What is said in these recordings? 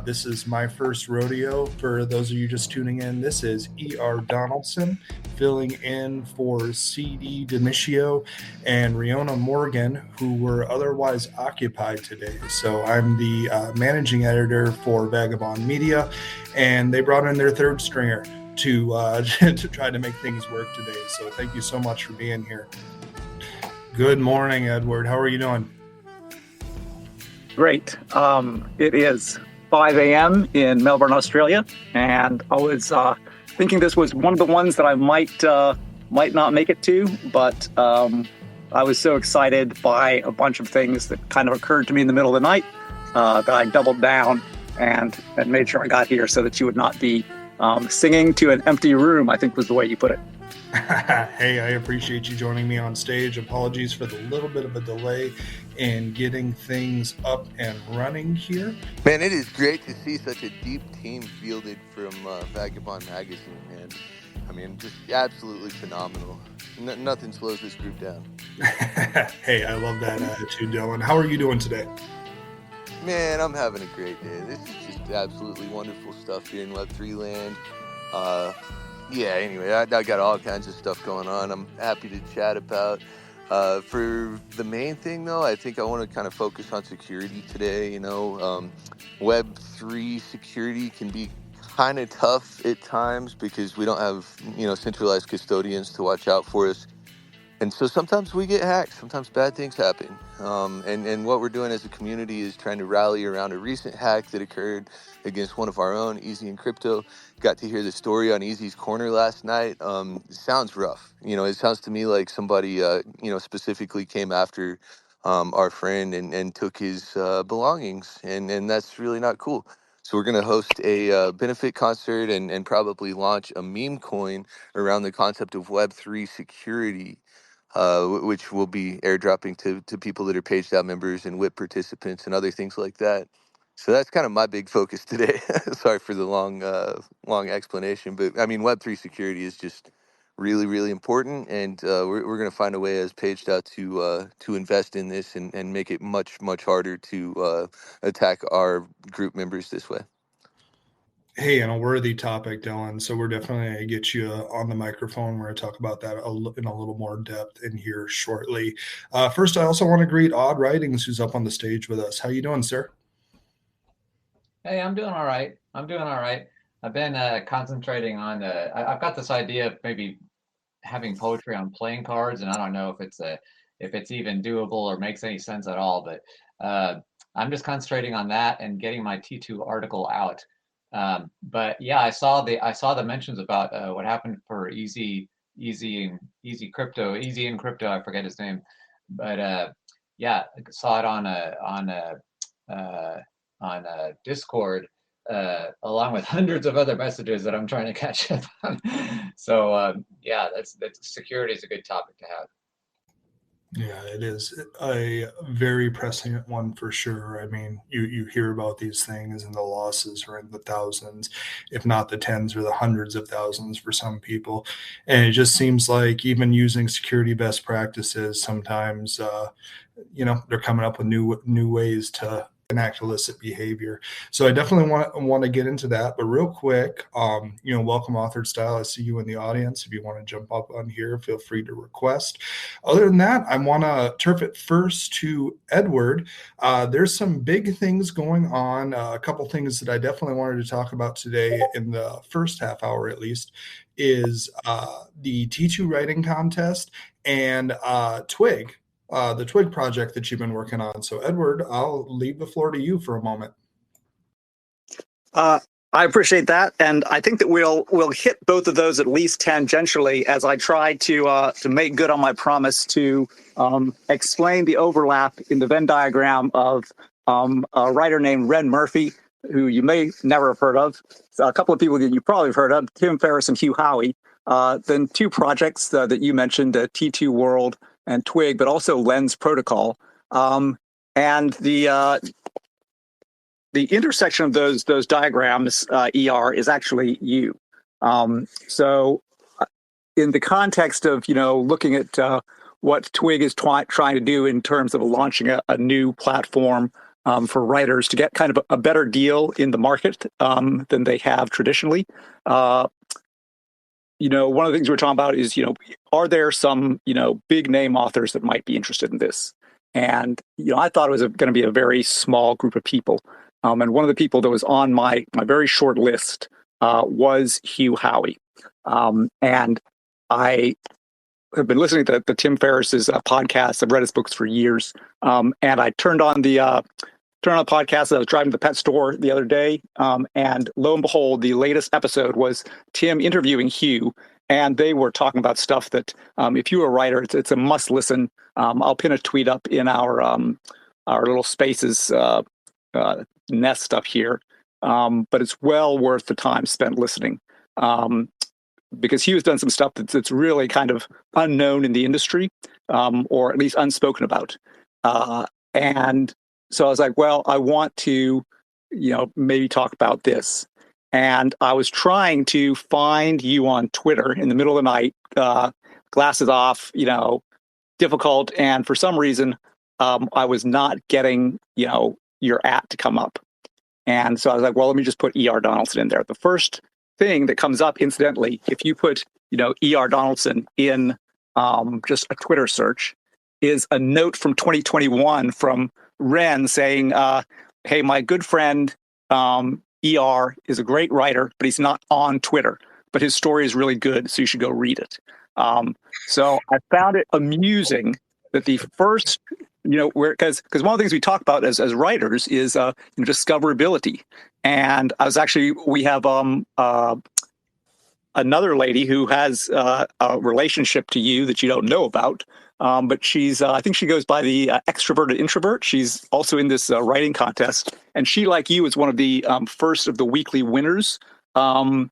This is my first rodeo. For those of you just tuning in, this is E.R. Donaldson filling in for C.D. Demitio and Riona Morgan, who were otherwise occupied today. So I'm the managing editor for Vagabond Media, and they brought in their third stringer to to try to make things work today. So thank you so much for being here. Good morning, Edward. How are you doing? Great. It is 5 a.m. in Melbourne, Australia, and I was thinking this was one of the ones that I might not make it to, but I was so excited by a bunch of things that kind of occurred to me in the middle of the night that I doubled down and made sure I got here so that you would not be singing to an empty room, I think was the way you put it. Hey, I appreciate you joining me on stage. Apologies for the little bit of a delay in getting things up and running here. Man, it is great to see such a deep team fielded from Vagabond Magazine, man. I mean, just absolutely phenomenal. Nothing slows this group down. Hey, I love that attitude, Dylan. How are you doing today? Man, I'm having a great day. This is just absolutely wonderful stuff here in Web3 land. Anyway, I got all kinds of stuff going on. I'm happy to chat about. For the main thing, though, I think I want to kind of focus on security today. Web3 security can be kind of tough at times because we don't have, centralized custodians to watch out for us. And so sometimes we get hacked, sometimes bad things happen. And what we're doing as a community is trying to rally around a recent hack that occurred against one of our own, EZinCrypto. Got to hear the story on Easy's Corner last night. It sounds rough. It sounds to me like somebody, specifically came after our friend and took his belongings. And that's really not cool. So we're going to host a benefit concert and probably launch a meme coin around the concept of Web3 security. Which will be airdropping to people that are paged out members and WIP participants and other things like that. So that's kind of my big focus today. Sorry for the long explanation, but I mean, Web3 security is just really, really important, and we're going to find a way as paged out to invest in this and make it much, much harder to attack our group members this way. Hey, and a worthy topic, Dylan. So we're definitely going to get you on the microphone. We're going to talk about that in a little more depth in here shortly. First, I also want to greet Odd Writings, who's up on the stage with us. How you doing, sir? Hey, I'm doing all right. I've been concentrating on. I've got this idea of maybe having poetry on playing cards, and I don't know if it's even doable or makes any sense at all. But I'm just concentrating on that and getting my T2 article out. But yeah, I saw the mentions about what happened for EZinCrypto, I forget his name, but yeah, saw it on Discord, along with hundreds of other messages that I'm trying to catch up on. So yeah, that's security is a good topic to have. Yeah, it is a very pressing one for sure. I mean, you hear about these things and the losses are in the thousands, if not the tens or the hundreds of thousands for some people. And it just seems like even using security best practices, sometimes, they're coming up with new ways to enact illicit behavior. So I definitely want to get into that. But real quick, welcome Authored Style. I see you in the audience. If you want to jump up on here, feel free to request. Other than that, I want to turf it first to Edward. There's some big things going on. A couple things that I definitely wanted to talk about today in the first half hour at least is the T2 writing contest and Twig. The Twig project that you've been working on. So, Edward, I'll leave the floor to you for a moment. I appreciate that, and I think that we'll hit both of those at least tangentially as I try to make good on my promise to explain the overlap in the Venn diagram of a writer named Ren Murphy, who you may never have heard of. A couple of people that you probably have heard of, Tim Ferriss and Hugh Howey. Then two projects that you mentioned, T2 World and Twig, but also Lens Protocol, and the intersection of those diagrams, ER, is actually you. So, in the context of looking at what Twig is trying to do in terms of launching a new platform for writers to get kind of a better deal in the market than they have traditionally. One of the things we're talking about is, are there some, big name authors that might be interested in this? And, I thought it was going to be a very small group of people. And one of the people that was on my very short list was Hugh Howey. And I have been listening to Tim Ferriss's podcast. I've read his books for years. And I turned on the podcast as I was driving to the pet store the other day. And lo and behold, the latest episode was Tim interviewing Hugh. And they were talking about stuff that, if you're a writer, it's a must listen. I'll pin a tweet up in our little Spaces nest up here. But it's well worth the time spent listening. Because Hugh has done some stuff that's really kind of unknown in the industry, or at least unspoken about. And so I was like, well, I want to, maybe talk about this. And I was trying to find you on Twitter in the middle of the night, glasses off, difficult. And for some reason, I was not getting, your @ to come up. And so I was like, well, let me just put E.R. Donaldson in there. The first thing that comes up, incidentally, if you put, E.R. Donaldson in just a Twitter search, is a note from 2021 from Ren saying, hey, my good friend ER is a great writer, but he's not on Twitter. But his story is really good, so you should go read it. So I found it amusing that the first, because one of the things we talk about as writers is discoverability. And we have another lady who has a relationship to you that you don't know about. But she's, I think she goes by the extroverted introvert. She's also in this writing contest. And she, like you, is one of the first of the weekly winners. And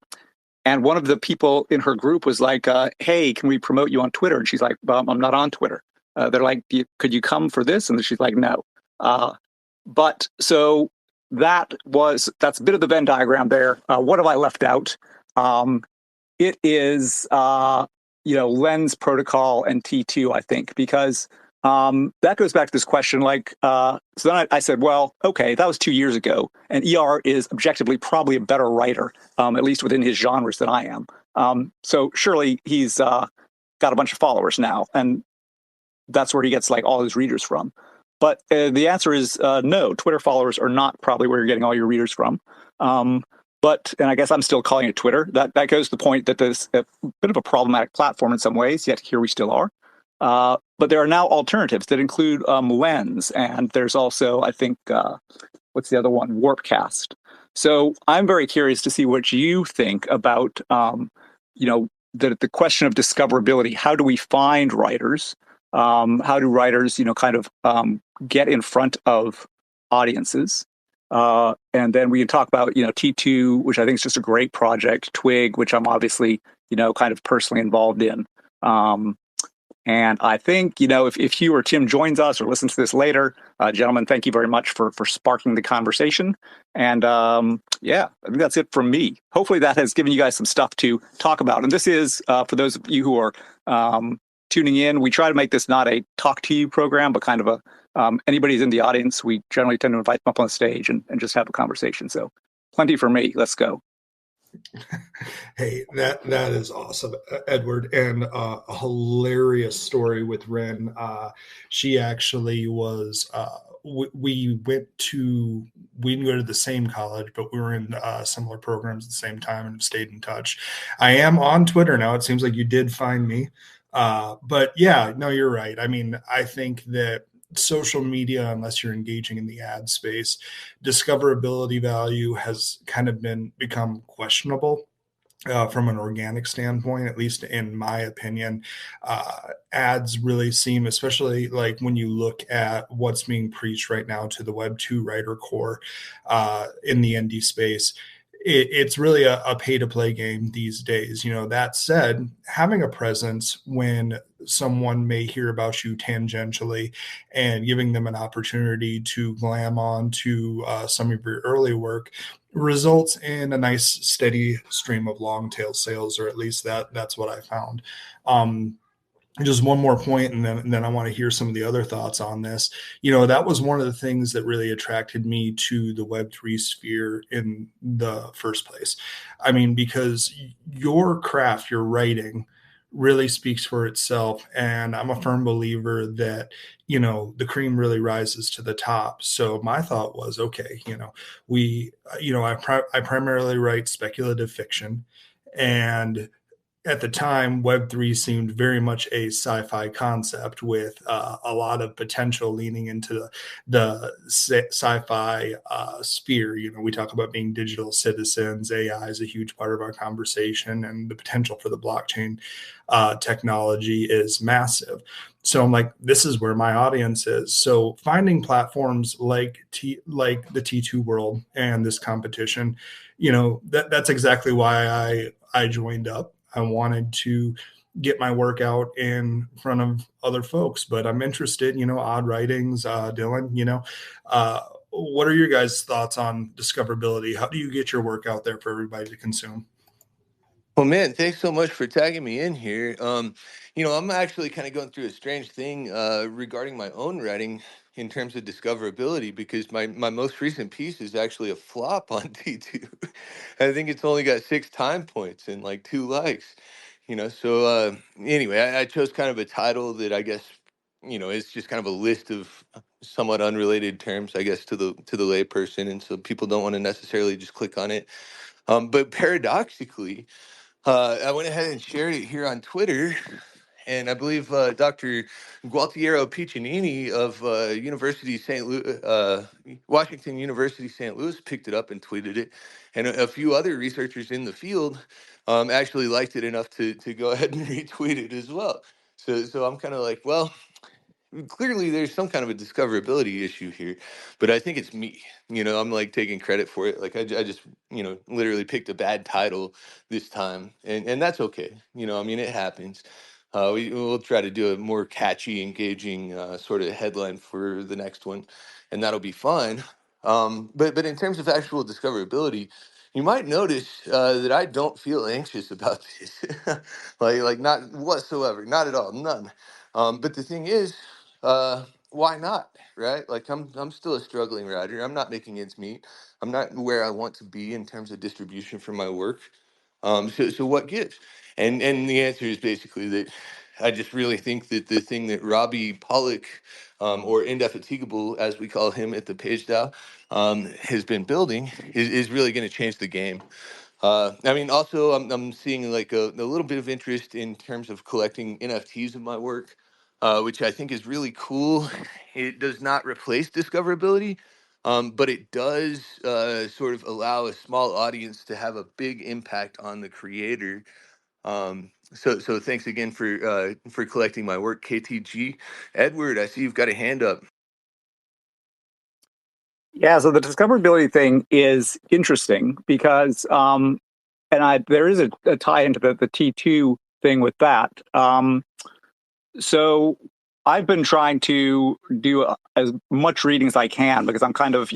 one of the people in her group was like, hey, can we promote you on Twitter? And she's like, I'm not on Twitter. They're like, could you come for this? And she's like, no. But so that's a bit of the Venn diagram there. What have I left out? It is, Lens Protocol and T2, I think, because that goes back to this question. So then I said, well, okay, that was 2 years ago. And ER is objectively probably a better writer, at least within his genres than I am. So surely he's got a bunch of followers now. And that's where he gets all his readers from. But the answer is no. Twitter followers are not probably where you're getting all your readers from. And I guess I'm still calling it Twitter. That goes to the point that there's a bit of a problematic platform in some ways, yet here we still are. But there are now alternatives that include Lens, and there's also, I think, what's the other one? Warpcast. So I'm very curious to see what you think about, the question of discoverability. How do we find writers? How do writers, get in front of audiences? And then we can talk about, T2, which I think is just a great project, Twig, which I'm obviously, kind of personally involved in. And I think, if Hugh or Tim joins us or listens to this later, gentlemen, thank you very much for sparking the conversation. And I think that's it from me. Hopefully that has given you guys some stuff to talk about. And this is, for those of you who are tuning in, we try to make this not a talk to you program, but kind of a anybody's in the audience. We generally tend to invite them up on stage and just have a conversation. So plenty for me. Let's go. Hey, that is awesome, Edward, and a hilarious story with Ren. She actually was. We didn't go to the same college, but we were in similar programs at the same time and stayed in touch. I am on Twitter now. It seems like you did find me. But yeah, no, you're right. I mean, I think that social media, unless you're engaging in the ad space, discoverability value has kind of become questionable. From an organic standpoint, at least in my opinion, ads really seem, especially like when you look at what's being preached right now to the Web2 writer core in the indie space, it's really a pay-to-play game these days. That said, having a presence when someone may hear about you tangentially and giving them an opportunity to glam on to some of your early work results in a nice steady stream of long tail sales, or at least that's what I found. just one more point, and then I want to hear some of the other thoughts on this. That was one of the things that really attracted me to the Web3 sphere in the first place. I mean, because your craft, your writing, really speaks for itself, and I'm a firm believer that the cream really rises to the top. So my thought was, okay, I primarily write speculative fiction, and at the time, Web3 seemed very much a sci-fi concept with a lot of potential leaning into the sci-fi sphere. We talk about being digital citizens. AI is a huge part of our conversation, and the potential for the blockchain technology is massive. So I'm like, this is where my audience is. So finding platforms like the T2 world and this competition, that's exactly why I joined up. I wanted to get my work out in front of other folks, but I'm interested, odd writings, Dylan, what are your guys' thoughts on discoverability? How do you get your work out there for everybody to consume? Well, man, thanks so much for tagging me in here. I'm actually kind of going through a strange thing regarding my own writing in terms of discoverability, because my most recent piece is actually a flop on T2. I think it's only got 6 time points and like 2 likes. So anyway, I chose kind of a title that I guess is just kind of a list of somewhat unrelated terms, I guess, to the layperson, and so people don't want to necessarily just click on it. But paradoxically, I went ahead and shared it here on Twitter, and I believe Dr. Gualtiero Piccinini of Washington University St. Louis picked it up and tweeted it, and a few other researchers in the field actually liked it enough to go ahead and retweet it as well. So I'm kind of like, well, clearly there's some kind of a discoverability issue here, but I think it's me. I'm like taking credit for it. Like I just literally picked a bad title this time, and that's okay. I mean, it happens. We'll try to do a more catchy, engaging sort of headline for the next one, and that'll be fun. But in terms of actual discoverability, you might notice that I don't feel anxious about this, like not whatsoever, not at all, none. But the thing is, why not? Right? Like I'm still a struggling writer. I'm not making ends meet. I'm not where I want to be in terms of distribution for my work. So what gives? And the answer is basically that I just really think that the thing that Robbie Pollock, or Indefatigable, as we call him at the page DAO, has been building is really going to change the game. I mean, also, I'm seeing like a little bit of interest in terms of collecting NFTs of my work, which I think is really cool. It does not replace discoverability, but it does sort of allow a small audience to have a big impact on the creator. So thanks again for collecting my work, KTG. Edward, I see you've got a hand up. Yeah, so the discoverability thing is interesting because, there is a tie into the T2 thing with that. So I've been trying to do as much reading as I can because I'm kind of,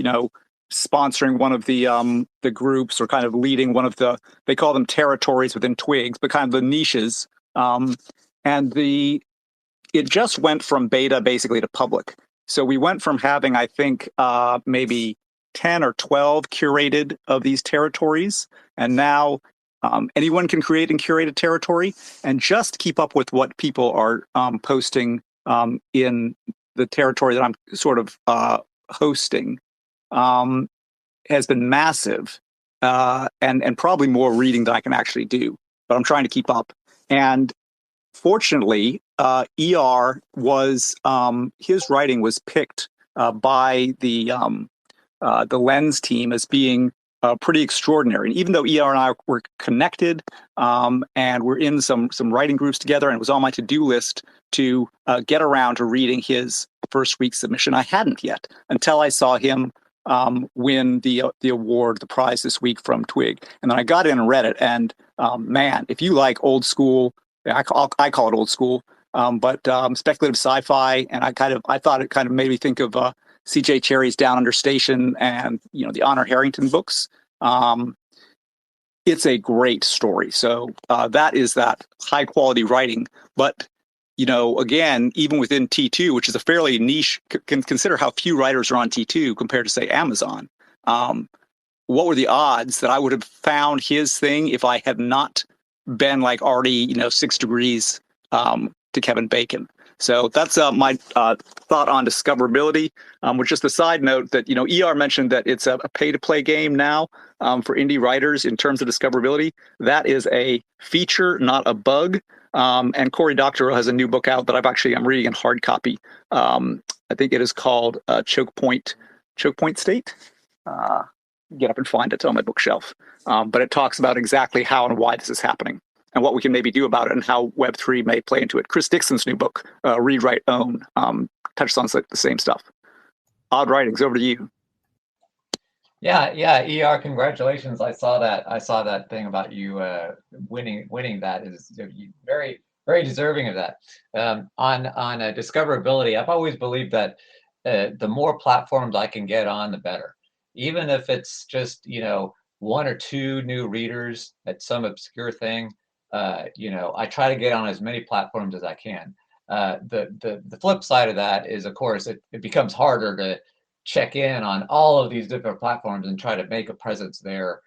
sponsoring one of the groups, or kind of leading one of they call them territories within Twigs, but kind of the niches. And it just went from beta basically to public. So we went from having, I think, maybe 10 or 12 curated of these territories, and now anyone can create and curate a territory, and just keep up with what people are posting in the territory that I'm sort of hosting has been massive, and probably more reading than I can actually do. But I'm trying to keep up. And fortunately, ER was his writing was picked by the Lens team as being pretty extraordinary. And even though ER and I were connected, and we're in some writing groups together, and it was on my to-do list to get around to reading his first week submission, I hadn't yet until I saw him win the award, the prize this week from Twig. And then I got in and read it, and man, if you like old school, I call it old school, but speculative sci-fi, and I thought it kind of made me think of C.J. Cherry's Down Under Station and the Honor Harrington books. It's a great story. So that is that high quality writing, but again, even within T2, which is a fairly niche, can consider how few writers are on T2 compared to, say, Amazon. What were the odds that I would have found his thing if I had not been like already, 6 degrees to Kevin Bacon? So that's my thought on discoverability. With just a side note that, ER mentioned that it's a pay-to-play game now for indie writers in terms of discoverability. That is a feature, not a bug. And Cory Doctorow has a new book out that I'm reading in hard copy. I think it is called Choke Point State. Get up and find it. It's on my bookshelf. But it talks about exactly how and why this is happening and what we can maybe do about it and how Web3 may play into it. Chris Dixon's new book, Read, Write, Own, touches on the same stuff. Odd Writings, over to you. Yeah, ER, congratulations. I saw that thing about you winning that. Is very, very deserving of that. On discoverability, I've always believed that the more platforms I can get on, the better. Even if it's just, 1 or 2 new readers at some obscure thing, I try to get on as many platforms as I can. The flip side of that is, of course, it becomes harder to check in on all of these different platforms and try to make a presence there,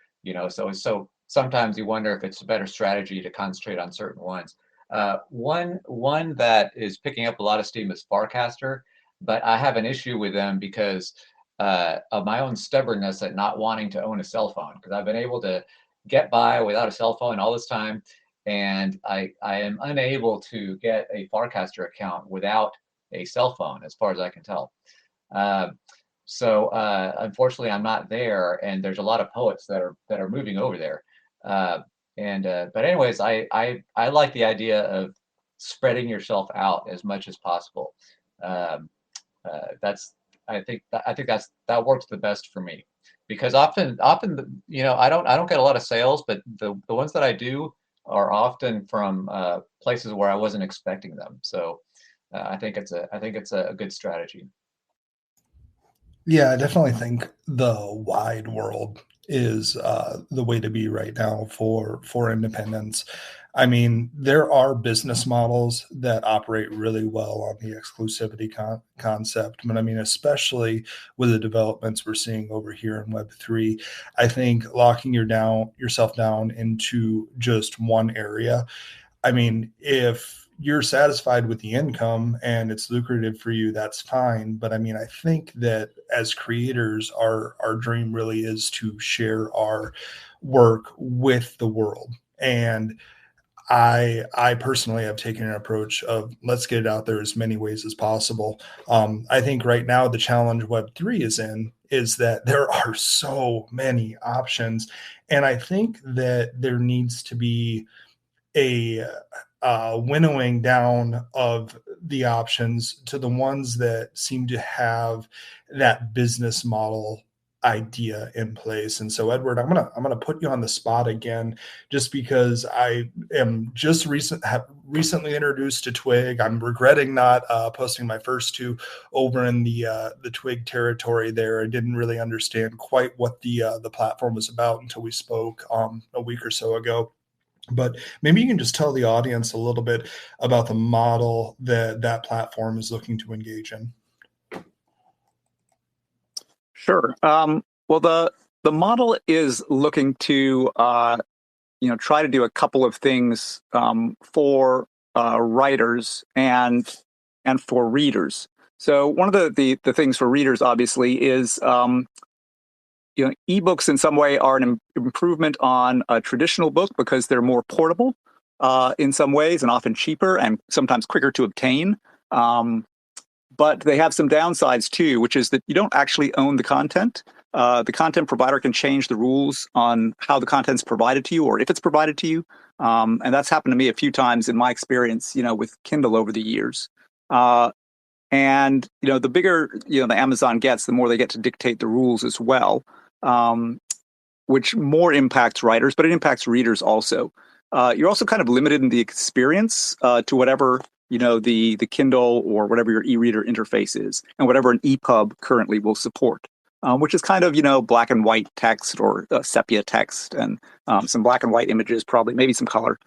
so sometimes you wonder if it's a better strategy to concentrate on certain ones. One that is picking up a lot of steam is Farcaster, but I have an issue with them because of my own stubbornness at not wanting to own a cell phone, because I've been able to get by without a cell phone all this time, and I am unable to get a Farcaster account without a cell phone, as far as I can tell. So unfortunately, I'm not there, and there's a lot of poets that are moving over there. But anyways, I like the idea of spreading yourself out as much as possible. I think that works the best for me, because often I don't get a lot of sales, but the ones that I do are often from places where I wasn't expecting them. So I think it's a good strategy. Yeah, I definitely think the wide world is the way to be right now for independence. I mean, there are business models that operate really well on the exclusivity concept, but I mean, especially with the developments we're seeing over here in Web3, I think locking yourself down into just one area. I mean, if you're satisfied with the income and it's lucrative for you, that's fine. But I mean, I think that as creators, our dream really is to share our work with the world. And I personally have taken an approach of let's get it out there as many ways as possible. I think right now the challenge Web3 is in is that there are so many options. And I think that there needs to be a winnowing down of the options to the ones that seem to have that business model idea in place. And so, Edward, I'm gonna put you on the spot again, just because I am recently introduced to Twig. I'm regretting not posting my first 2 over in the Twig territory there. I didn't really understand quite what the platform was about until we spoke a week or so ago. But maybe you can just tell the audience a little bit about the model that platform is looking to engage in. Sure. Well, the model is looking to try to do a couple of things for writers and for readers. So one of the things for readers, obviously, is ebooks in some way are an improvement on a traditional book because they're more portable in some ways and often cheaper and sometimes quicker to obtain. But they have some downsides too, which is that you don't actually own the content. The content provider can change the rules on how the content's provided to you or if it's provided to you. And that's happened to me a few times in my experience, with Kindle over the years. And the bigger the Amazon gets, the more they get to dictate the rules as well, which more impacts writers, but it impacts readers also. You're also kind of limited in the experience to whatever the Kindle or whatever your e-reader interface is, and whatever an EPUB currently will support, which is kind of black and white text or sepia text and some black and white images, probably maybe some color.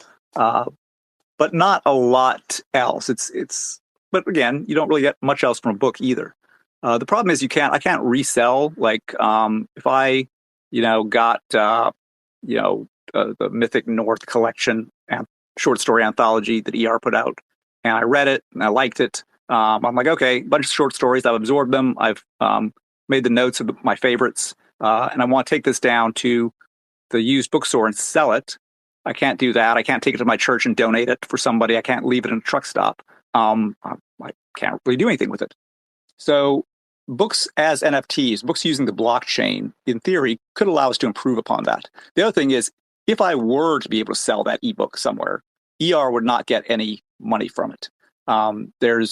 but not a lot else. But again, you don't really get much else from a book either. The problem is I can't resell. Like if I, got the Mythic North collection and short story anthology that ER put out, and I read it and I liked it. I'm like, okay, a bunch of short stories. I've absorbed them. I've made the notes of my favorites, and I want to take this down to the used bookstore and sell it. I can't do that. I can't take it to my church and donate it for somebody. I can't leave it in a truck stop. I can't really do anything with it. So books as NFTs, books using the blockchain, in theory, could allow us to improve upon that. The other thing is, if I were to be able to sell that ebook somewhere, ER would not get any money from it.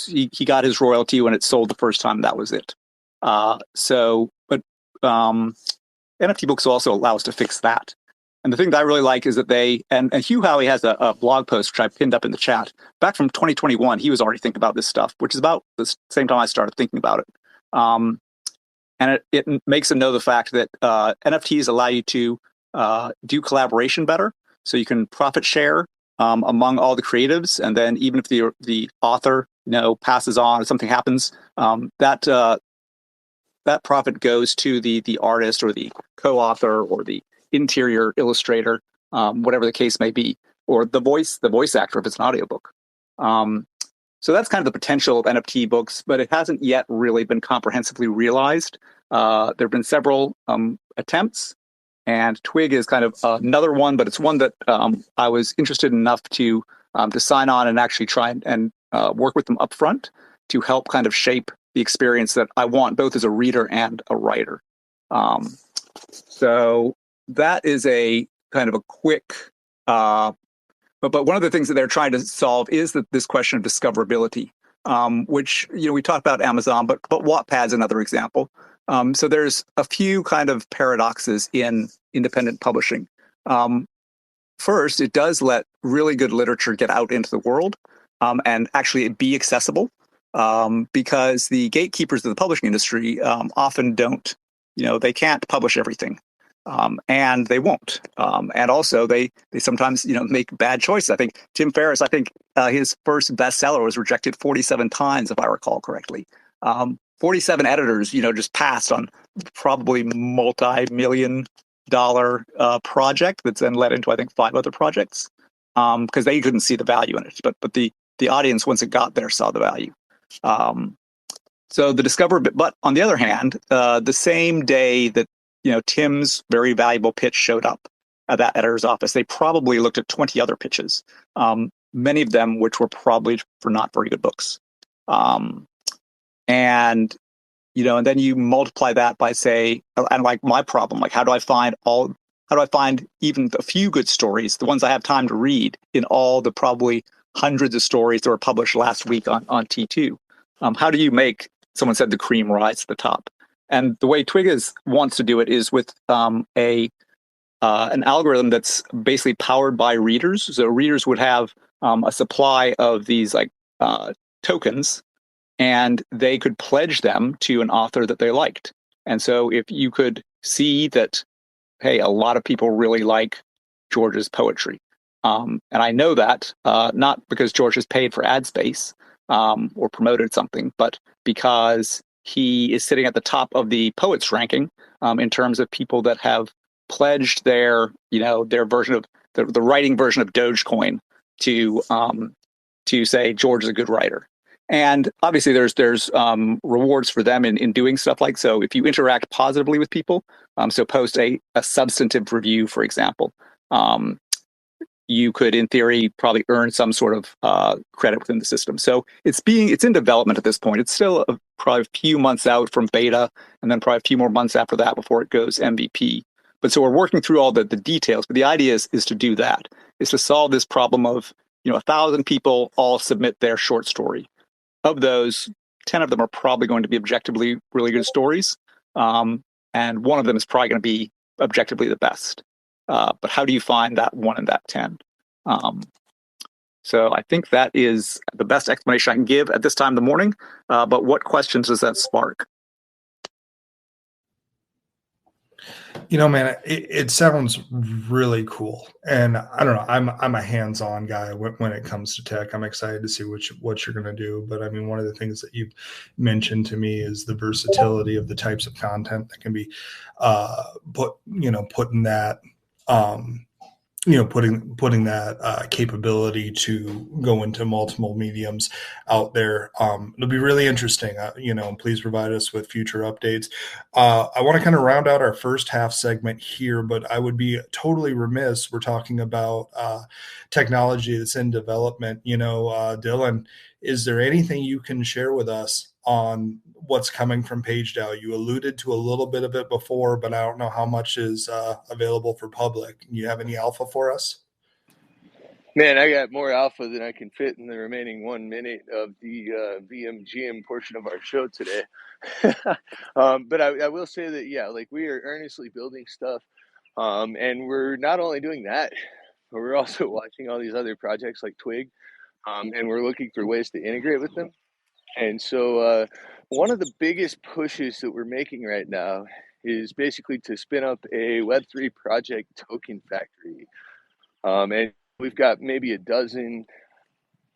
He got his royalty when it sold the first time. That was it. But NFT books also allow us to fix that. And the thing that I really like is that and Hugh Howey has a blog post, which I pinned up in the chat. Back from 2021, he was already thinking about this stuff, which is about the same time I started thinking about it. And it makes him know the fact that NFTs allow you to do collaboration better. So you can profit share among all the creatives. And then even if the author passes on or something happens, that profit goes to the artist or the co-author or the interior illustrator, whatever the case may be, or the voice actor if it's an audiobook. So that's kind of the potential of NFT books, but it hasn't yet really been comprehensively realized. There have been several attempts, and Twig is kind of another one, but it's one that I was interested enough to sign on and actually try and work with them up front to help kind of shape the experience that I want, both as a reader and a writer. So that is a kind of a quick, but one of the things that they're trying to solve is this question of discoverability, which we talked about Amazon, but Wattpad's another example. So there's a few kind of paradoxes in independent publishing. First, it does let really good literature get out into the world and actually be accessible, because the gatekeepers of the publishing industry often don't, they can't publish everything. And they won't. And also they sometimes, make bad choices. I think Tim Ferriss, his first bestseller was rejected 47 times, if I recall correctly. 47 editors, just passed on probably multi-million-dollar project that's then led into, I think, 5 other projects, because they couldn't see the value in it. But the audience, once it got there, saw the value. So the but on the other hand, the same day that Tim's very valuable pitch showed up at that editor's office, they probably looked at 20 other pitches, many of them which were probably for not very good books. And then you multiply that by, say, and like my problem, like how do I find even a few good stories, the ones I have time to read, in all the probably hundreds of stories that were published last week on T2? How do you make, someone said, the cream rise to the top? And the way Twig wants to do it is with an algorithm that's basically powered by readers. So readers would have a supply of these tokens, and they could pledge them to an author that they liked. And so if you could see that, hey, a lot of people really like George's poetry, and I know that not because George has paid for ad space or promoted something, but because he is sitting at the top of the poets ranking in terms of people that have pledged their version of the writing version of Dogecoin to say George is a good writer. And obviously there's rewards for them in doing stuff like, so if you interact positively with people, so post a substantive review, for example, you could, in theory, probably earn some sort of credit within the system. So it's in development at this point. It's still probably a few months out from beta, and then probably a few more months after that before it goes MVP. But so we're working through all the details. But the idea is to do that, is to solve this problem of 1,000 people all submit their short story. Of those, 10 of them are probably going to be objectively really good stories, and one of them is probably going to be objectively the best. But how do you find that one in that 10? So I think that is the best explanation I can give at this time in the morning. But what questions does that spark? Man, it sounds really cool, and I don't know. I'm a hands-on guy when it comes to tech. I'm excited to see what you're going to do. But I mean, one of the things that you've mentioned to me is the versatility of the types of content that can be put in that. Um, putting that capability to go into multiple mediums out there. It'll be really interesting. Please provide us with future updates. I want to kind of round out our first half segment here, but I would be totally remiss. We're talking about technology that's in development. Dylan, is there anything you can share with us on what's coming from PageDAO? You alluded to a little bit of it before, but I don't know how much is available for public. You have any alpha for us? Man, I got more alpha than I can fit in the remaining 1 minute of the VMGM portion of our show today. But I will say that, yeah, like we are earnestly building stuff. And we're not only doing that, but we're also watching all these other projects like Twig. And we're looking for ways to integrate with them. And so one of the biggest pushes that we're making right now is basically to spin up a Web3 project token factory. And we've got maybe a dozen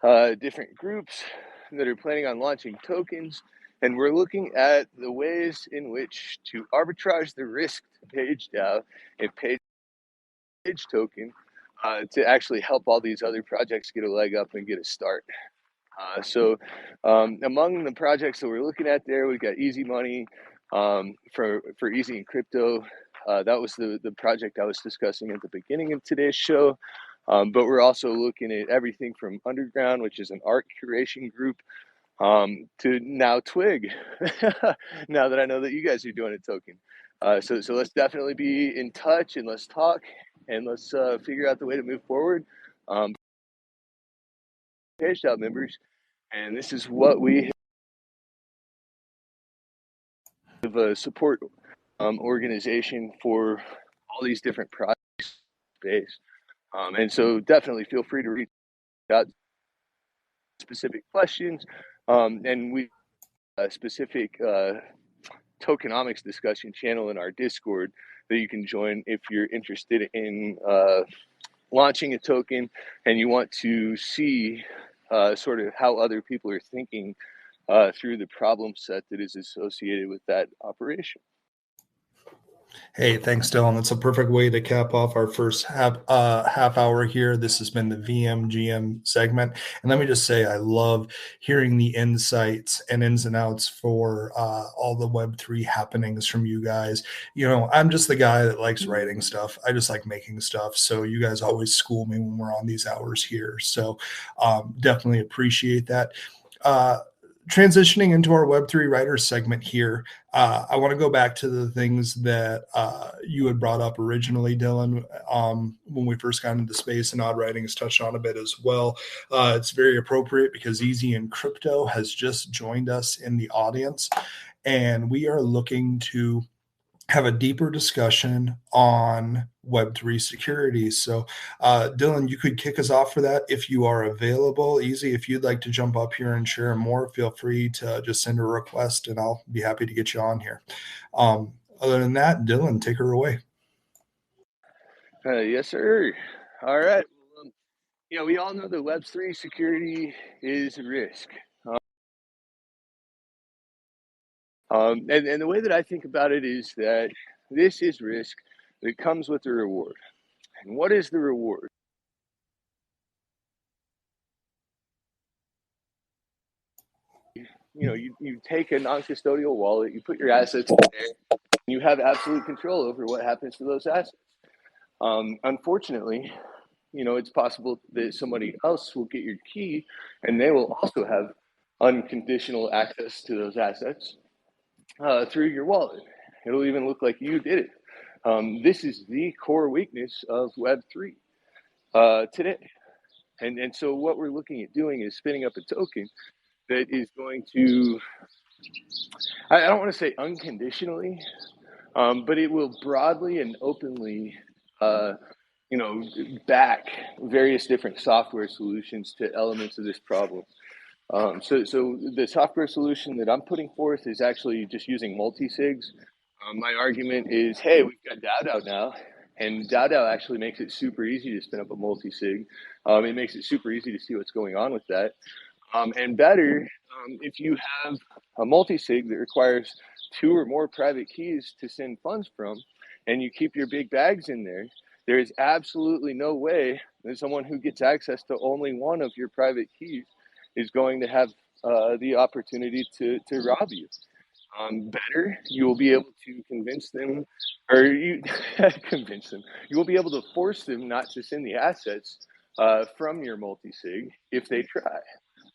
different groups that are planning on launching tokens. And we're looking at the ways in which to arbitrage the risk to PageDAO, a page token, to actually help all these other projects get a leg up and get a start. So among the projects that we're looking at there, we've got EZMoney for EZinCrypto. That was the project I was discussing at the beginning of today's show. But we're also looking at everything from Underground, which is an art curation group, to now Twig, now that I know that you guys are doing a token. So let's definitely be in touch and let's talk and let's figure out the way to move forward. PageDAO members, and this is what we have a support organization for all these different projects based. And so definitely feel free to reach out specific questions. And we a specific tokenomics discussion channel in our Discord that you can join if you're interested in launching a token and you want to see sort of how other people are thinking through the problem set that is associated with that operation. Hey, thanks, Dylan. That's a perfect way to cap off our first half hour here. This has been the VMGM segment. And let me just say, I love hearing the insights and ins and outs for all the Web3 happenings from you guys. I'm just the guy that likes writing stuff. I just like making stuff. So you guys always school me when we're on these hours here. So definitely appreciate that. Transitioning into our Web3 writers segment here, I want to go back to the things that you had brought up originally, Dylan, when we first got into space, and Odd Writing has touched on a bit as well. It's very appropriate because EZinCrypto has just joined us in the audience, and we are looking to have a deeper discussion on Web3 security. So, Dylan, you could kick us off for that if you are available. Easy, if you'd like to jump up here and share more, feel free to just send a request and I'll be happy to get you on here. Other than that, Dylan, take her away. Yes, sir. All right. We all know that Web3 security is a risk. And the way that I think about it is that this is risk that comes with a reward. And what is the reward? You take a non-custodial wallet, you put your assets in there, and you have absolute control over what happens to those assets. Unfortunately, it's possible that somebody else will get your key and they will also have unconditional access to those assets through your wallet. It'll even look like you did it. This is the core weakness of Web3 today. And so what we're looking at doing is spinning up a token that is going to, I don't want to say unconditionally, but it will broadly and openly back various different software solutions to elements of this problem. So the software solution that I'm putting forth is actually just using multi-sigs My argument is, hey, we've got DAO now, and DAO actually makes it super easy to spin up a multi-sig. It makes it super easy to see what's going on with that. And better, if you have a multi-sig that requires 2 or more private keys to send funds from, and you keep your big bags in there, there is absolutely no way that someone who gets access to only one of your private keys is going to have the opportunity to rob you. Better, you will be able to convince them, or you convince them. You will be able to force them not to send the assets from your multi-sig if they try.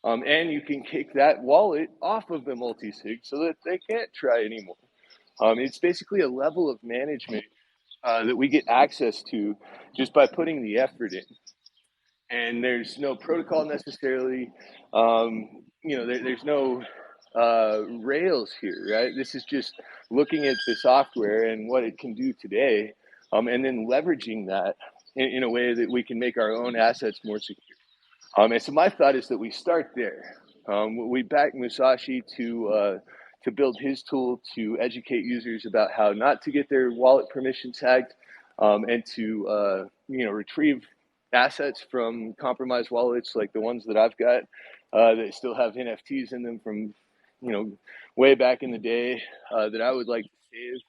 And you can kick that wallet off of the multi-sig so that they can't try anymore. It's basically a level of management that we get access to just by putting the effort in. And there's no protocol necessarily. There's no rails here, right? This is just looking at the software and what it can do today, and then leveraging that in a way that we can make our own assets more secure. And so my thought is that we start there. We back Musashi to build his tool to educate users about how not to get their wallet permissions hacked, and to retrieve assets from compromised wallets like the ones that I've got that still have NFTs in them from way back in the day that I would like to save.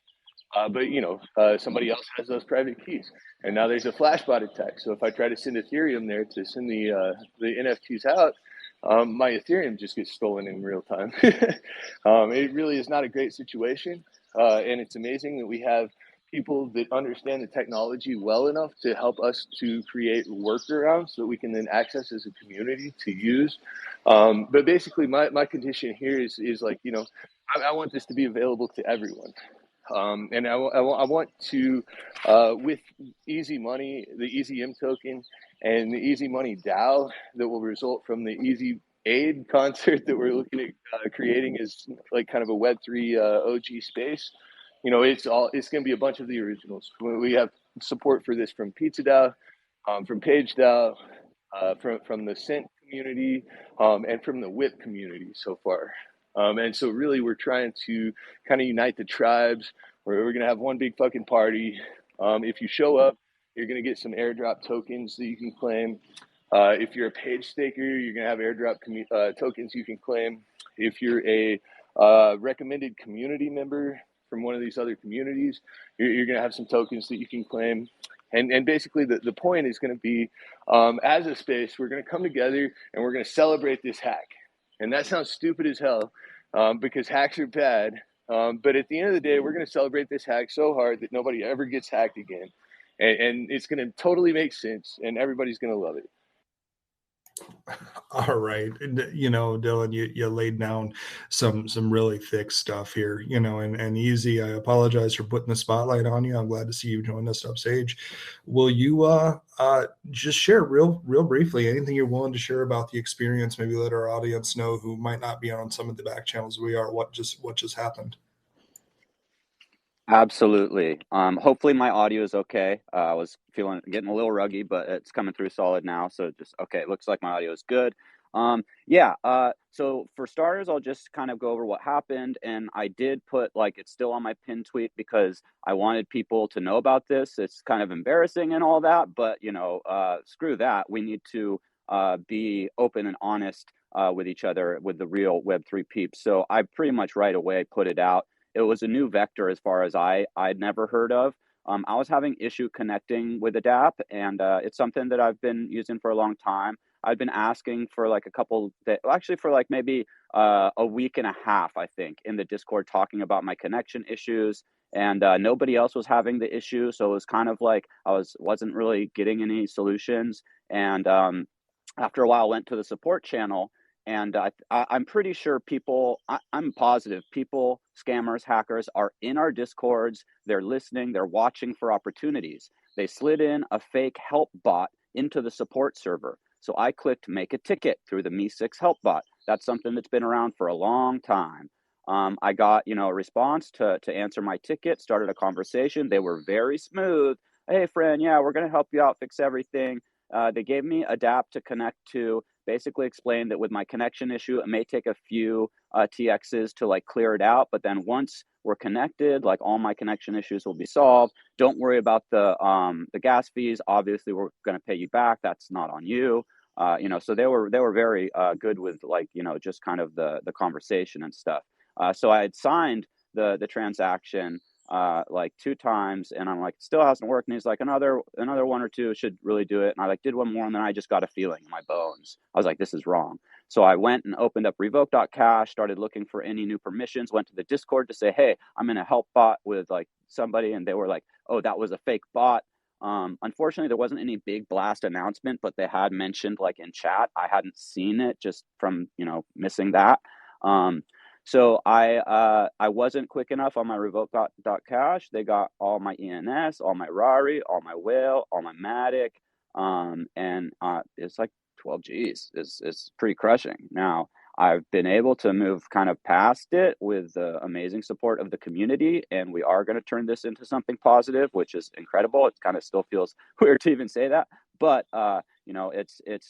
But somebody else has those private keys, and now there's a flashbot attack. So if I try to send Ethereum there to send the NFTs out, my Ethereum just gets stolen in real time. It really is not a great situation, and it's amazing that we have people that understand the technology well enough to help us to create workarounds so that we can then access as a community to use. But basically, my condition here is like, I want this to be available to everyone. And I want to, with Easy Money, the EZM token, and the Easy Money DAO that will result from the Easy Aid concert that we're looking at creating is like kind of a Web3 OG space. It's going to be a bunch of the originals. We have support for this from Pizza DAO, from Page DAO, from the Cent community, and from the Whip community so far. And so really we're trying to kind of unite the tribes, where we're going to have one big fucking party. If you show up, you're going to get some airdrop tokens that you can claim. If you're a page staker, you're going to have airdrop tokens you can claim. If you're a recommended community member from one of these other communities, you're going to have some tokens that you can claim. And basically the point is going to be, as a space, we're going to come together and we're going to celebrate this hack. And that sounds stupid as hell, because hacks are bad. But at the end of the day, we're going to celebrate this hack so hard that nobody ever gets hacked again. And it's going to totally make sense, and everybody's going to love it. All right. Dylan, you laid down some really thick stuff here, and Easy, I apologize for putting the spotlight on you. I'm glad to see you join us up stage. Will you just share real briefly anything you're willing to share about the experience, maybe let our audience know who might not be on some of the back channels we are, what just happened? Absolutely. Hopefully my audio is okay. I was getting a little ruggy, but it's coming through solid now. So just, okay, it looks like my audio is good. So for starters, I'll just kind of go over what happened. And I did put, it's still on my pinned tweet because I wanted people to know about this. It's kind of embarrassing and all that, but screw that. We need to be open and honest with each other, with the real Web3 peeps. So I pretty much right away put it out. It was a new vector as far as I'd never heard of. I was having issue connecting with the DApp, and it's something that I've been using for a long time. I've been asking for like a couple days, actually for like maybe a week and a half, I think, in the Discord, talking about my connection issues, and nobody else was having the issue. So it was kind of like I wasn't really getting any solutions. And after a while, I went to the support channel. And I'm pretty sure I'm positive people, scammers, hackers are in our Discords. They're listening. They're watching for opportunities. They slid in a fake help bot into the support server. So I clicked make a ticket through the Me6 help bot. That's something that's been around for a long time. I got, a response to answer my ticket, started a conversation. They were very smooth. Hey, friend, yeah, we're going to help you out, fix everything. They gave me a DApp to connect to. basically explained that with my connection issue, it may take a few TXs to like clear it out, but then once we're connected, like all my connection issues will be solved. Don't worry about the gas fees. Obviously, we're going to pay you back. That's not on you. So they were very good with like, just kind of the conversation and stuff. So I had signed the transaction like 2 times, and I'm like, still hasn't worked. And he's like, another 1 or 2 should really do it. And I like did one more, and then I just got a feeling in my bones. I was like, this is wrong. So I went and opened up revoke.cash, started looking for any new permissions, went to the Discord to say, hey, I'm in a help bot with like somebody, and they were like, oh, that was a fake bot. Unfortunately, there wasn't any big blast announcement, but they had mentioned like in chat. I hadn't seen it just from missing that. So I wasn't quick enough on my revoke.cash. They got all my ENS, all my Rari, all my Whale, all my Matic, and it's like 12 G's. It's pretty crushing. Now, I've been able to move kind of past it with the amazing support of the community, and we are going to turn this into something positive, which is incredible. It kind of still feels weird to even say that, but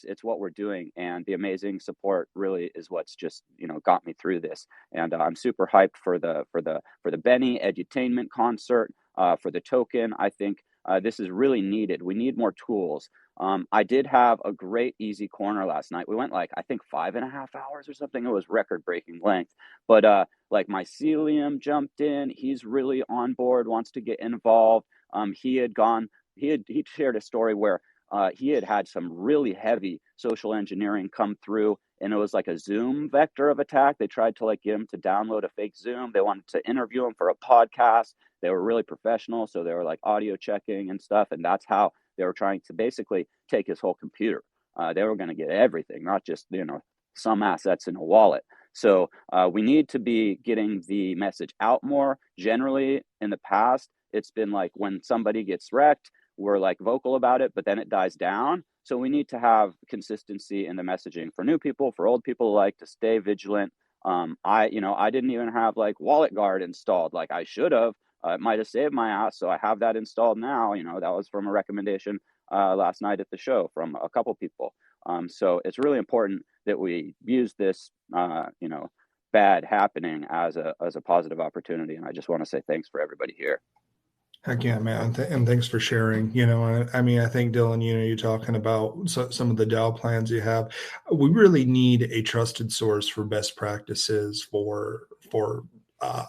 it's what we're doing, and the amazing support really is what's just got me through this. And I'm super hyped for the Benny Edutainment concert, for the token. I think this is really needed. We need more tools. I did have a great easy corner last night. We went like, I think 5.5 hours or something. It was record breaking length, but like Mycelium jumped in. He's really on board, wants to get involved. He shared a story where he had some really heavy social engineering come through, and it was like a Zoom vector of attack. They tried to like get him to download a fake Zoom. They wanted to interview him for a podcast. They were really professional, so they were like audio checking and stuff, and that's how they were trying to basically take his whole computer. They were going to get everything, not just some assets in a wallet. So we need to be getting the message out more. Generally, in the past, it's been like when somebody gets wrecked, we're like vocal about it, but then it dies down. So we need to have consistency in the messaging for new people, for old people alike, to stay vigilant. I didn't even have like Wallet Guard installed like I should have. It might have saved my ass, so I have that installed now. That was from a recommendation last night at the show from a couple people. So it's really important that we use this, bad happening as a positive opportunity. And I just want to say thanks for everybody here. Heck yeah, man. And thanks for sharing. I mean, I think, Dylan, you're talking about some of the DAO plans you have. We really need a trusted source for best practices for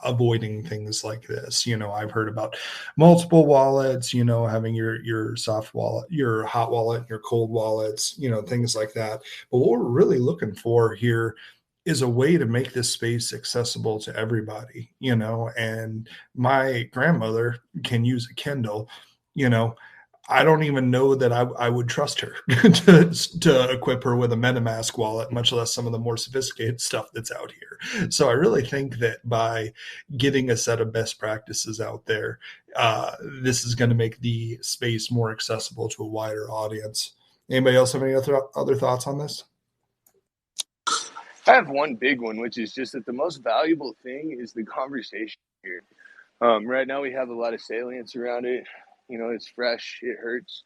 avoiding things like this. I've heard about multiple wallets, having your soft wallet, your hot wallet, your cold wallets, things like that. But what we're really looking for here is a way to make this space accessible to everybody, and my grandmother can use a Kindle, I don't even know that I would trust her to equip her with a MetaMask wallet, much less some of the more sophisticated stuff that's out here. So I really think that by getting a set of best practices out there, this is going to make the space more accessible to a wider audience. Anybody else have any other thoughts on this? I have one big one, which is just that the most valuable thing is the conversation here. Right now we have a lot of salience around it. It's fresh, it hurts.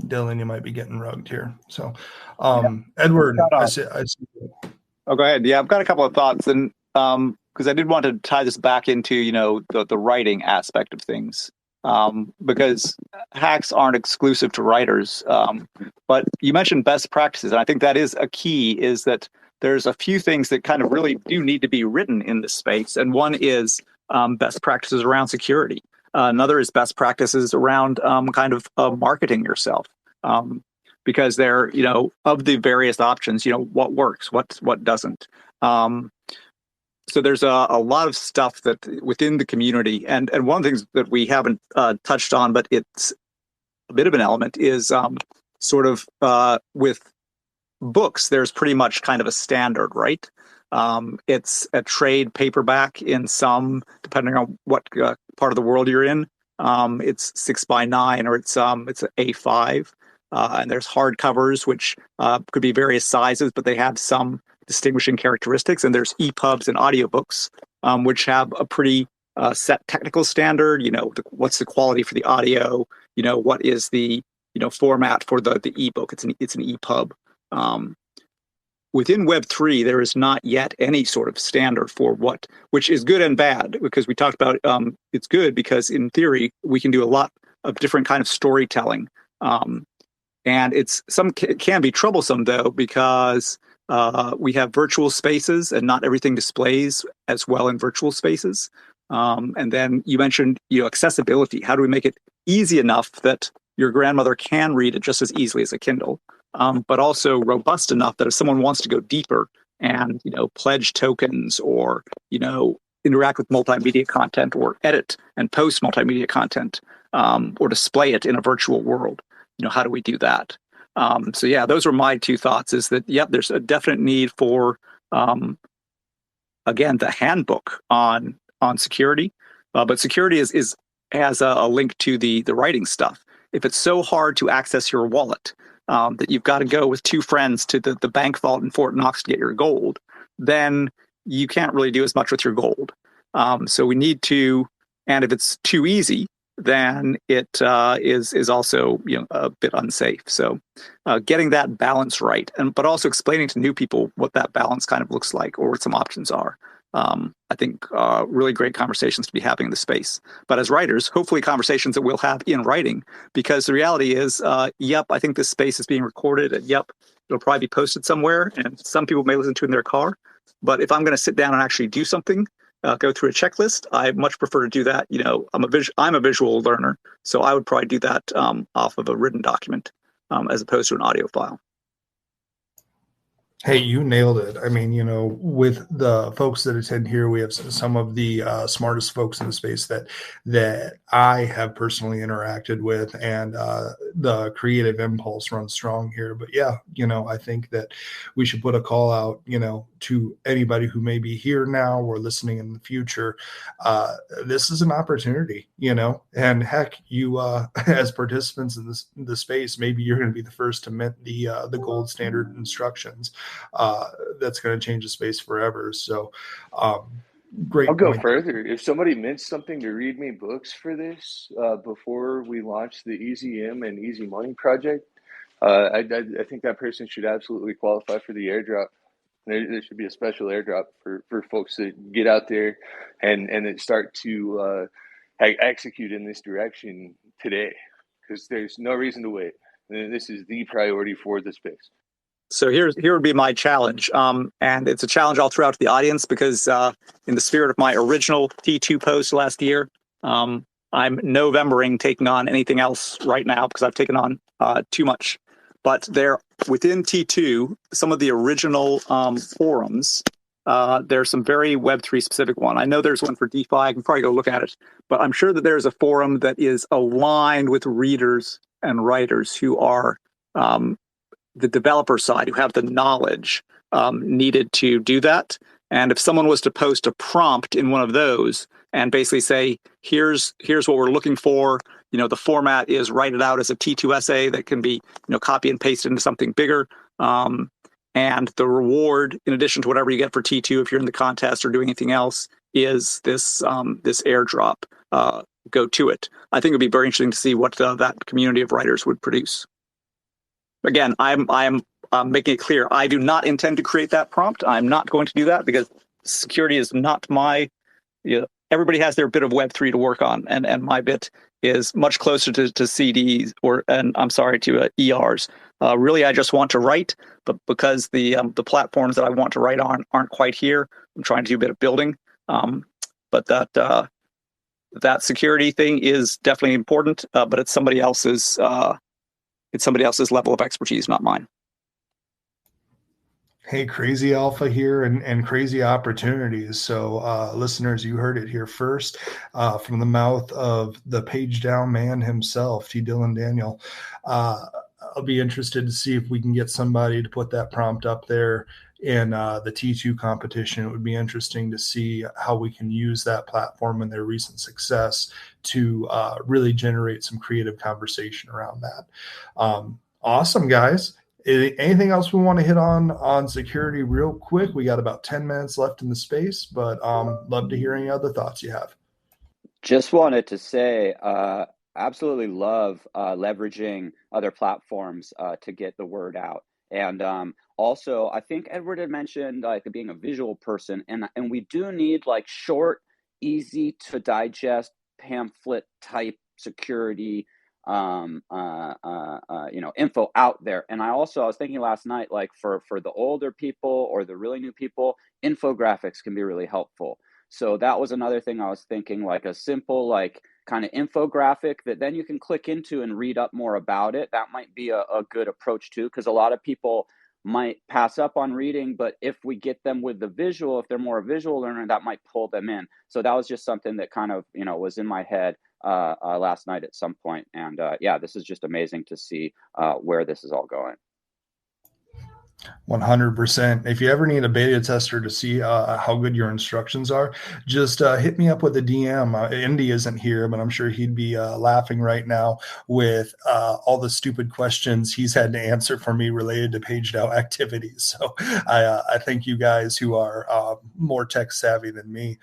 Dylan, you might be getting rugged here. So, Edward, I see. Oh, go ahead. Yeah, I've got a couple of thoughts, and because I did want to tie this back into the writing aspect of things. Because hacks aren't exclusive to writers. But you mentioned best practices, and I think that is a key, is that there's a few things that kind of really do need to be written in this space. And one is best practices around security. Another is best practices around kind of marketing yourself. Because they're, of the various options, what works, what doesn't. So there's a lot of stuff that within the community, and one of the things that we haven't touched on, but it's a bit of an element, is sort of with books, there's pretty much kind of a standard, right? It's a trade paperback in some, depending on what part of the world you're in. It's 6x9, or it's an A5, and there's hardcovers, which could be various sizes, but they have some distinguishing characteristics. And there's EPUBs and audiobooks, which have a pretty set technical standard. What's the quality for the audio? What is the format for the ebook? It's an EPUB. Within Web3, there is not yet any sort of standard for which is good and bad, because we talked about it's good because in theory we can do a lot of different kind of storytelling, and it can be troublesome though, because we have virtual spaces and not everything displays as well in virtual spaces. And then you mentioned accessibility. How do we make it easy enough that your grandmother can read it just as easily as a Kindle? But also robust enough that if someone wants to go deeper and pledge tokens or interact with multimedia content or edit and post multimedia content or display it in a virtual world, how do we do that? So yeah, those are my two thoughts. Is that there's a definite need for again the handbook on security, but security has a link to the writing stuff. If it's so hard to access your wallet that you've got to go with two friends to the bank vault in Fort Knox to get your gold, then you can't really do as much with your gold. So we need to, and if it's too easy, then it is also a bit unsafe. So getting that balance right, but also explaining to new people what that balance kind of looks like or what some options are. I think really great conversations to be having in the space. But as writers, hopefully conversations that we'll have in writing, because the reality is, I think this space is being recorded, and it'll probably be posted somewhere, and some people may listen to it in their car. But if I'm going to sit down and actually do something, go through a checklist, I much prefer to do that. I'm a visual learner, so I would probably do that off of a written document as opposed to an audio file. Hey, you nailed it. I mean, with the folks that attend here, we have some of the smartest folks in the space that I have personally interacted with, and the creative impulse runs strong here. But yeah, I think that we should put a call out, to anybody who may be here now or listening in the future. This is an opportunity, and heck, you as participants in this space, maybe you're going to be the first to mint the gold standard instructions. That's going to change the space forever. So great. I'll go further. If somebody mints something to read me books for this before we launch the EZM and Easy Money project, I think that person should absolutely qualify for the airdrop. There should be a special airdrop for folks that get out there and that start to execute in this direction today, because there's no reason to wait. This is the priority for the space. So here would be my challenge, and it's a challenge I'll throw out to the audience, because in the spirit of my original T2 post last year, I'm Novembering taking on anything else right now because I've taken on too much. But there, within T2, some of the original forums, there's some very Web3 specific one. I know there's one for DeFi. I can probably go look at it, but I'm sure that there's a forum that is aligned with readers and writers who are the developer side, who have the knowledge needed to do that. And if someone was to post a prompt in one of those and basically say, here's what we're looking for, the format is write it out as a T2 essay that can be, copy and paste into something bigger. And the reward, in addition to whatever you get for T2, if you're in the contest or doing anything else, is this airdrop. Go to it. I think it'd be very interesting to see what that community of writers would produce. Again, I'm making it clear, I do not intend to create that prompt. I'm not going to do that because security is not my. Everybody has their bit of Web3 to work on, and my bit is much closer to CDs to ERs. Really, I just want to write, but because the platforms that I want to write on aren't quite here, I'm trying to do a bit of building. But that security thing is definitely important, but it's somebody else's. It's somebody else's level of expertise, not mine. Hey, crazy alpha here and crazy opportunities. So listeners, you heard it here first from the mouth of the page down man himself, T. Dylan Daniel. I'll be interested to see if we can get somebody to put that prompt up there in the T2 competition. It would be interesting to see how we can use that platform and their recent success to really generate some creative conversation around that. Awesome, guys. Anything else we want to hit on security real quick? We got about 10 minutes left in the space, but love to hear any other thoughts you have. Just wanted to say, absolutely love leveraging other platforms to get the word out. And also, I think Edward had mentioned like being a visual person, and we do need like short, easy to digest pamphlet type security info out there. And I was thinking last night, like for the older people or the really new people, infographics can be really helpful. So that was another thing I was thinking, like a simple like kind of infographic that then you can click into and read up more about it. That might be a good approach too, because a lot of people might pass up on reading, but if we get them with the visual, if they're more a visual learner, that might pull them in. So that was just something that kind of, was in my head last night at some point. And yeah, this is just amazing to see where this is all going. 100%. If you ever need a beta tester to see how good your instructions are, just hit me up with a DM. Indy isn't here, but I'm sure he'd be laughing right now with all the stupid questions he's had to answer for me related to paged out activities. So I thank you guys who are more tech savvy than me.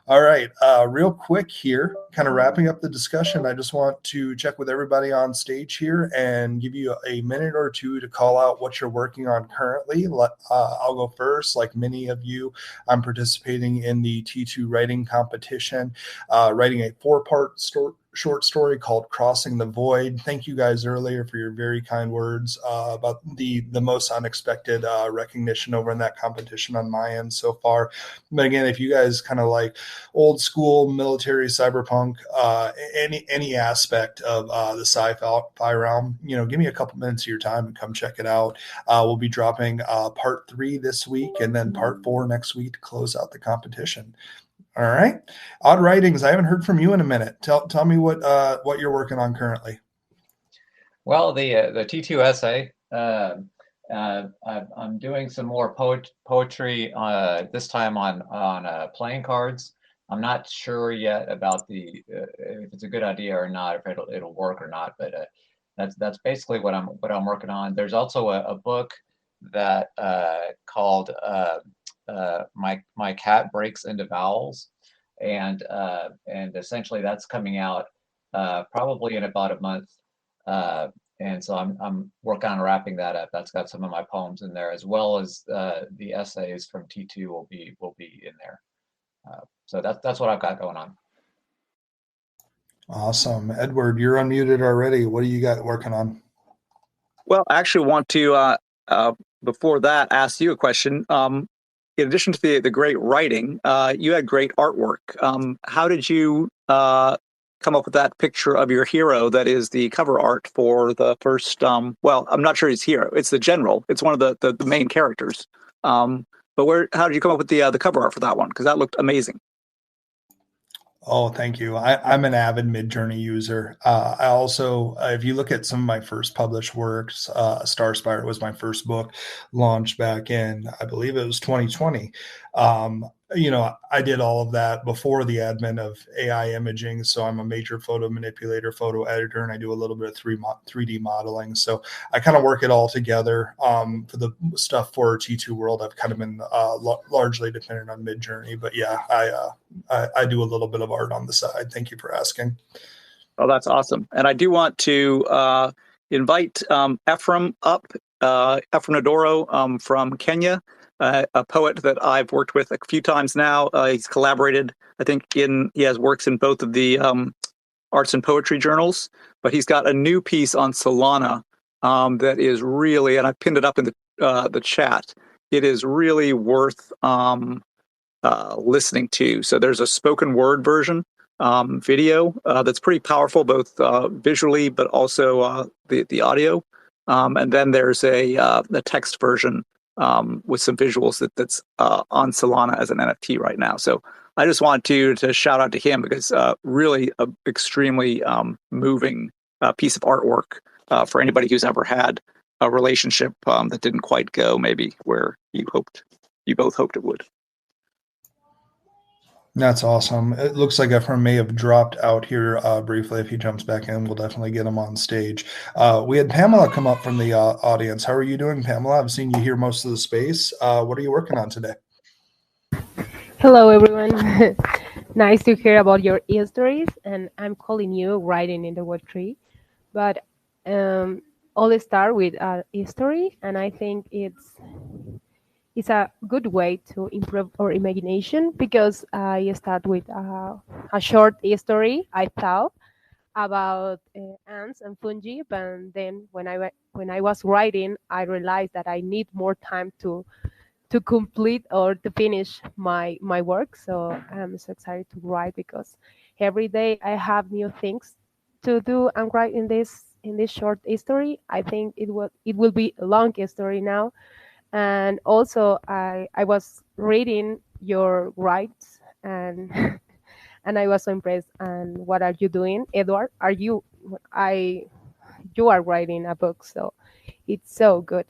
All right, real quick here, kind of wrapping up the discussion. I just want to check with everybody on stage here and give you a minute or two to call out what you're working on currently. I'll go first. Like many of you, I'm participating in the T2 writing competition, writing a 4-part short story called Crossing the Void. Thank you guys earlier for your very kind words about the most unexpected recognition over in that competition on my end so far. But again, if you guys kind of like old school military cyberpunk, any aspect of the sci-fi realm, give me a couple minutes of your time and come check it out. We'll be dropping part 3 this week and then part 4 next week to close out the competition. All right. Odd Writings, I haven't heard from you in a minute. Tell me what you're working on currently. Well, the T2 essay, I'm doing some more poetry this time on playing cards. I'm not sure yet about if it's a good idea or not, if it'll work or not, but that's basically what I'm working on. There's also a book that called My Cat Breaks into Vowels, and essentially that's coming out probably in about a month, and so I'm working on wrapping that up. That's got some of my poems in there, as well as the essays from T2 will be in there. So that's what I've got going on. Awesome. Edward, you're unmuted already. What do you got working on? Well, I actually want to before that ask you a question. In addition to the great writing, you had great artwork. How did you come up with that picture of your hero that is the cover art for the first, well, I'm not sure he's hero. It's the general. It's one of the main characters. But how did you come up with the cover art for that one? Because that looked amazing. Oh, thank you. I'm an avid Midjourney user. I also, if you look at some of my first published works, Starspire was my first book, launched back in, I believe it was 2020. I did all of that before the advent of AI imaging. So I'm a major photo manipulator, photo editor, and I do a little bit of 3D modeling. So I kind of work it all together. For the stuff for T2 World, I've kind of been largely dependent on Midjourney. But yeah, I do a little bit of art on the side. Thank you for asking. Oh, that's awesome. And I do want to invite Ephraim up, Ephraim Nadoro from Kenya. A poet that I've worked with a few times now. He's collaborated, I think, he has works in both of the arts and poetry journals, but he's got a new piece on Solana that is really, and I pinned it up in the chat. It is really worth listening to. So there's a spoken word version video that's pretty powerful, both visually, but also the audio. And then there's a text version with some visuals that's on Solana as an NFT right now. So I just want to shout out to him because really an extremely moving piece of artwork for anybody who's ever had a relationship that didn't quite go maybe where you both hoped it would. That's awesome. It looks like Ephraim may have dropped out here briefly. If he jumps back in, we'll definitely get him on stage. We had Pamela come up from the audience. How are you doing, Pamela? I've seen you here most of the space. What are you working on today? Hello, everyone. Nice to hear about your histories, and I'm calling you writing in the Web3. But all start with a history, and I think it's a good way to improve our imagination because I start with a short history I thought about ants and fungi, but then when I was writing, I realized that I need more time to complete or to finish my work. So I'm so excited to write because every day I have new things to do and write in this short history. I think it will be a long history now. And also I was reading your writes and and I was so impressed. And what are you doing, Edward? I you are writing a book, so it's so good.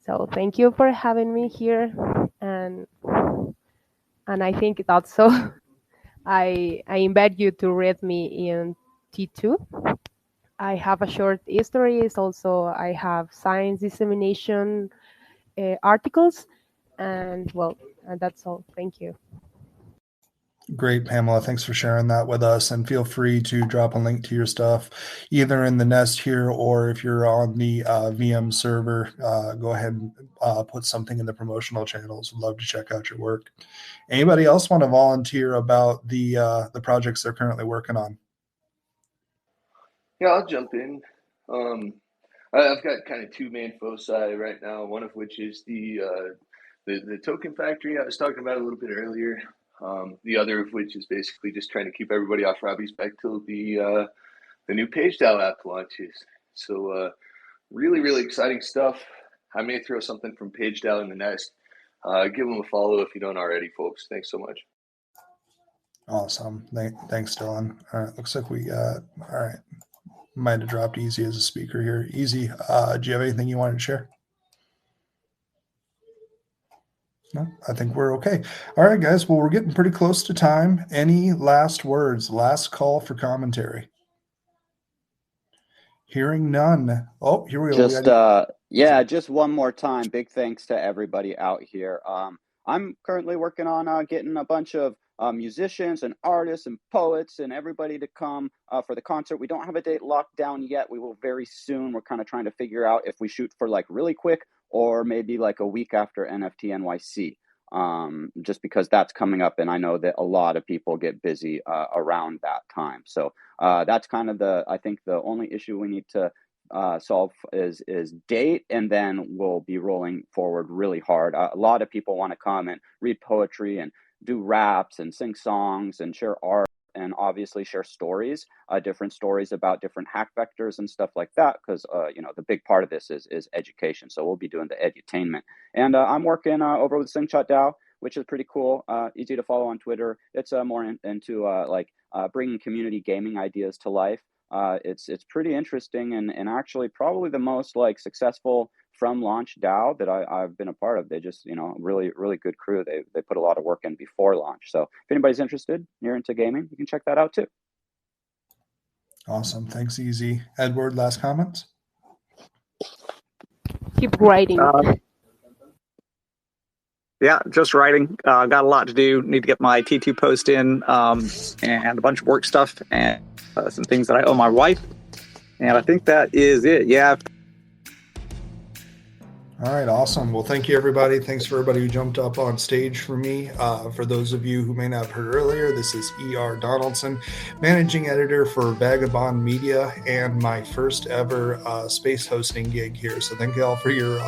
So thank you for having me here, and I think also I invite you to read me in T2. I have a short history. It's also I have science dissemination articles, and well, and that's all. Thank you. Great, Pamela. Thanks for sharing that with us. And feel free to drop a link to your stuff either in the nest here or if you're on the VM server, go ahead and put something in the promotional channels. We'd love to check out your work. Anybody else want to volunteer about the projects they're currently working on? Yeah, I'll jump in. I've got kind of two main foci right now, one of which is the token factory I was talking about a little bit earlier. The other of which is basically just trying to keep everybody off Robbie's back till the new PageDAO app launches. So really exciting stuff. I may throw something from PageDAO in the nest. Give them a follow if you don't already, folks. Thanks so much. Awesome. Thanks, Dylan. All right, looks like we got, all right. Might have dropped Easy as a speaker here. Easy, do you have anything you wanted to share? No, I think we're okay. All right, guys. Well, we're getting pretty close to time. Any last words? Last call for commentary. Hearing none. Oh, here we go. Just one more time. Big thanks to everybody out here. I'm currently working on getting a bunch of musicians and artists and poets and everybody to come for the concert. We don't have a date locked down yet. We will very soon. We're kind of trying to figure out if we shoot for like really quick or maybe like a week after NFT NYC, just because that's coming up. And I know that a lot of people get busy around that time. So that's kind of I think the only issue we need to solve is date, and then we'll be rolling forward really hard. A lot of people want to come and read poetry and do raps and sing songs and share art and obviously share stories, different stories about different hack vectors and stuff like that, because the big part of this is education. So we'll be doing the edutainment. And I'm working over with Slingshot DAO, which is pretty cool, easy to follow on Twitter. It's more into bringing community gaming ideas to life. It's pretty interesting and actually probably the most successful from launch DAO that I've been a part of. They just, really good crew. They put a lot of work in before launch. So if anybody's interested, you're into gaming, you can check that out too. Awesome. Thanks, Easy. Edward, last comments? Keep writing. Yeah, just writing. Got a lot to do. Need to get my T2 post in and a bunch of work stuff and some things that I owe my wife. And I think that is it. Yeah. All right, awesome. Well, thank you, everybody. Thanks for everybody who jumped up on stage for me. For those of you who may not have heard earlier, this is E.R. Donaldson, managing editor for Vagabond Media and my first ever space hosting gig here. So thank you all for your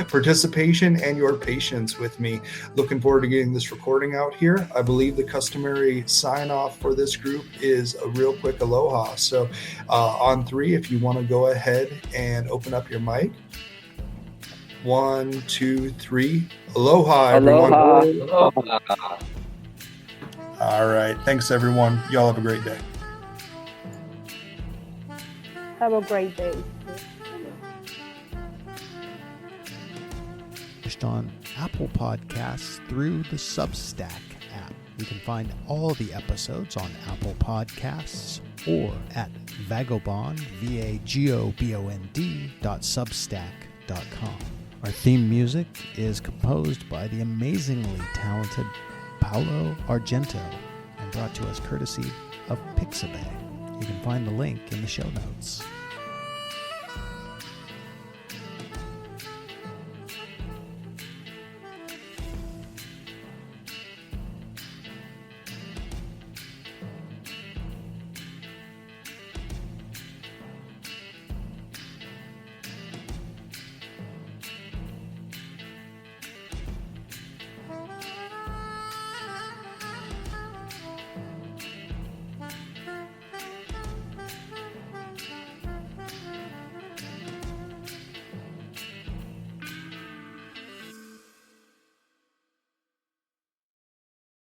participation and your patience with me. Looking forward to getting this recording out here. I believe the customary sign off for this group is a real quick aloha. So on three, if you want to go ahead and open up your mic. 1, 2, 3. Aloha, everyone. Aloha. All right. Thanks, everyone. Y'all have a great day. Have a great day. On Apple Podcasts through the Substack app. You can find all the episodes on Apple Podcasts or at vagobond, vagobond.substack.com. Our theme music is composed by the amazingly talented Paolo Argento and brought to us courtesy of Pixabay. You can find the link in the show notes.